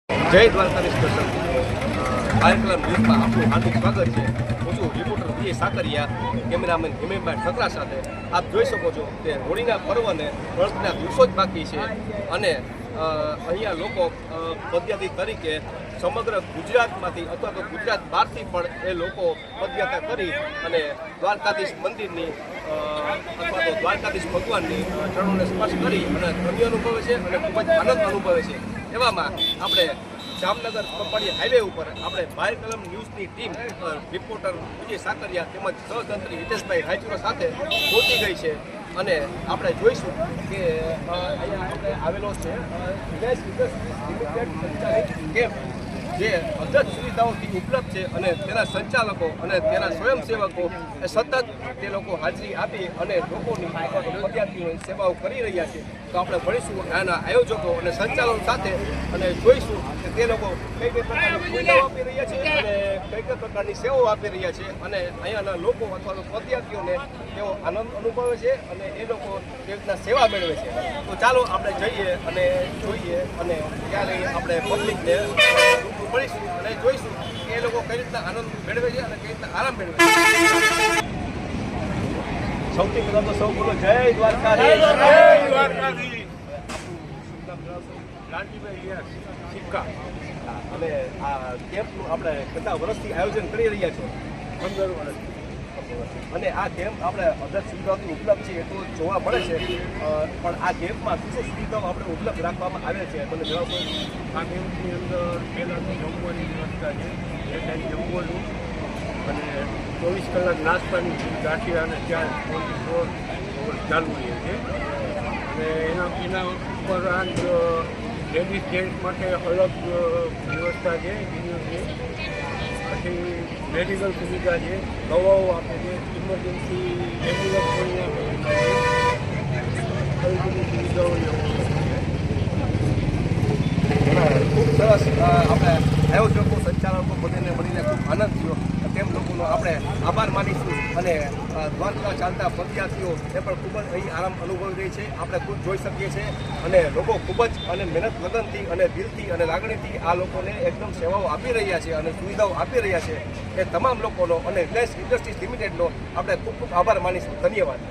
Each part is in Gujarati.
જય દ્વારકાધીશ દર્શક કાર્યક્રમ ન્યૂઝમાં આપનું હાર્દિક સ્વાગત છે. હું છું રિપોર્ટર વિજય સાકરિયા, કેમેરામેન હિમેશભાઈ ઠકરા સાથે. આપ જોઈ શકો છો કે હોળીના પર્વને ગણતરીના દિવસો જ બાકી છે અને અહીંયા લોકો પદયાત્રી તરીકે સમગ્ર ગુજરાતમાંથી અથવા તો ગુજરાત બહારથી પણ એ લોકો પદયાત્રા કરી અને દ્વારકાધીશ મંદિરની અથવા તો દ્વારકાધીશ ભગવાનની ચરણોને સ્પર્શ કરી અને ધન્ય અનુભવે છે અને ખૂબ જ આનંદ અનુભવે છે. એવામાં આપણે જામનગર કપાડી હાઈવે ઉપર આપણે બાય કલમ ન્યૂઝની ટીમ રિપોર્ટર વિજય સાકરિયા તેમજ સહતંત્રી હિતેશભાઈ રાયચુરા સાથે પહોંચી ગઈ છે અને આપણે જોઈશું કે અહીંયા આપણે આવેલો છે વિદેશ કેમ્પ જે અદ્ભુત સુવિધાઓથી ઉપલબ્ધ છે અને તેના સંચાલકો અને તેના સ્વયંસેવકો એ સતત તે લોકો હાજરી આપી અને લોકોની પદયાત્રીઓની સેવાઓ કરી રહ્યા છે. તો આપણે મળીશું આના આયોજકો અને સંચાલકો સાથે અને જોઈશું કે તે લોકો કઈ કઈ પ્રકારની સુવિધાઓ આપી રહ્યા છે અને કઈ કઈ પ્રકારની સેવાઓ આપી રહ્યા છે અને અહીંયાના લોકો અથવા તો પદયાત્રીઓને તેઓ આનંદ અનુભવે છે અને એ લોકો કેવી રીતના સેવા મેળવે છે. તો ચાલો આપણે જઈએ અને જોઈએ અને ત્યારે આપણે પબ્લિકને મળીશું અને જોઈશું કે એ લોકો કઈ રીતના આનંદ મેળવે છે અને કઈ રીતના આરામ મેળવે છે. સૌથી પહેલા તો સૌ બોલો જય દ્વારકાધીશ. સિક્કા અને આ કેમ્પનું આપણે કેટલા વર્ષથી આયોજન કરી રહ્યા છો? 15 વર્ષ. અને આ કેમ્પ આપણે અધર સુવિધાઓથી ઉપલબ્ધ છે એટલું જોવા મળે છે, પણ આ કેમ્પમાં શું શું સુવિધાઓ આપણે ઉપલબ્ધ રાખવામાં આવે છે મને જણાવશો? આ કેમ્પની અંદર પહેલાં તો જમવાની વ્યવસ્થા છે, એ ટાઈમ જમવાનું અને 24 કલાક નાસ્તાની ગાંઠિયા અને ચા 24 ચાલુ રહે છે. અને એના ઉપરાંત લેડીઝ જેન્ટ્સ માટે અલગ વ્યવસ્થા છે, એની છે. પછી મેડિકલ સુવિધા છે, દવાઓ આપે છે, ઇમરજન્સી એમ્બ્યુલન્સ પણ આવી બધી સુવિધાઓ ખૂબ સરસ. આપણે આયોજકો સંચાલકો બધાને મળીને ખૂબ આનંદ થયો. તેમ લોકોનો આપણે આભાર માનીશું અને દ્વારકા ચાલતા પદયાત્રીઓ એ પણ ખૂબ જ અહીં આરામ અનુભવી રહી છે. આપણે ખુદ જોઈ શકીએ છીએ અને લોકો ખૂબ જ અને મહેનત લગનથી અને દિલથી અને લાગણીથી આ લોકોને એકદમ સેવાઓ આપી રહ્યા છે અને સુવિધાઓ આપી રહ્યા છે. એ તમામ લોકોનો અને રિલાયન્સ ઇન્ડસ્ટ્રીઝ લિમિટેડનો આપણે ખૂબ ખૂબ આભાર માનીશું. ધન્યવાદ.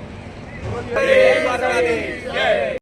જય દ્વારકાધીશ. જય.